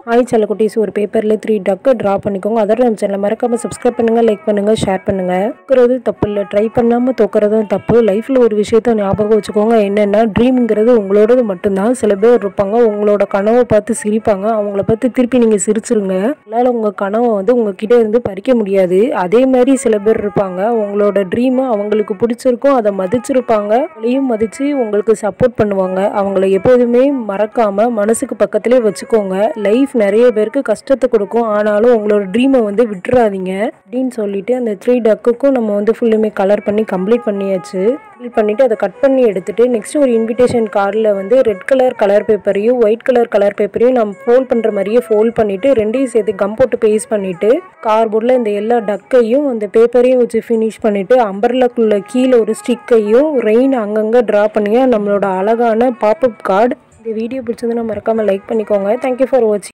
Hi செல்லக்குட்டீஸ், ஒரு பேப்பரில் 3 டக்கு ட்ரா பண்ணிக்கோங்க. அதோட நம்ம சேனலை மறக்காமல் சப்ஸ்கிரைப் பண்ணுங்கள், லைக் பண்ணுங்கள், ஷேர் பண்ணுங்கள். தோக்குறது தப்பு இல்லை, ட்ரை பண்ணாமல் தோக்குறதும் தப்பு. லைஃப்பில் ஒரு விஷயத்த ஞாபகம் வச்சுக்கோங்க. என்னென்னா, ட்ரீம்ங்கிறது உங்களோடது மட்டும்தான். சில பேர் இருப்பாங்க, உங்களோட கனவை பார்த்து சிரிப்பாங்க. அவங்கள பார்த்து திருப்பி நீங்கள் சிரிச்சிருங்க. அதனால் உங்கள் கனவை உங்ககிட்ட இருந்து பறிக்க முடியாது. அதே மாதிரி சில பேர் இருப்பாங்க, உங்களோட ட்ரீமை அவங்களுக்கு பிடிச்சிருக்கும், அதை மதிச்சிருப்பாங்க. அதையும் மதித்து உங்களுக்கு சப்போர்ட் பண்ணுவாங்க. அவங்கள எப்போதுமே மறக்காமல் மனசுக்கு பக்கத்திலே வச்சுக்கோங்க. லைஃப் நிறைய பேருக்கு கஷ்டத்தை கொடுக்கும். ஆனாலும் உங்களோட ட்ரீமை விட்டுறாதீங்க அப்படின்னு சொல்லிட்டு அந்த 3 டக்குக்கும் நம்ம ஃபுல்லுமே கலர் பண்ணி கம்ப்ளீட் பண்ணியாச்சு. ஃபில் பண்ணிவிட்டு அதை கட் பண்ணி எடுத்துகிட்டு நெக்ஸ்ட்டு ஒரு இன்விடேஷன் கார்டில் ரெட் கலர் பேப்பரையும் ஒயிட் கலர் பேப்பரையும் நம்ம ஃபோல்ட் பண்ணுற மாதிரியே ஃபோல்ட் பண்ணிவிட்டு ரெண்டையும் சேர்த்து கம் போட்டு பேஸ்ட் பண்ணிவிட்டு கார்ட்போர்டில் இந்த எல்லா டக்கையும் அந்த பேப்பரையும் வச்சு ஃபினிஷ் பண்ணிவிட்டு அம்பர்லாக்குள்ள கீழே ஒரு ஸ்டிக்கையும் ரெயின் அங்கங்கே ட்ரா பண்ணியா நம்மளோட அழகான பாப்அப் கார்டு. இந்த வீடியோ பிடிச்சதுன்னா மறக்காமல் லைக் பண்ணிக்கோங்க. தேங்க்யூ ஃபார் வாட்சிங்.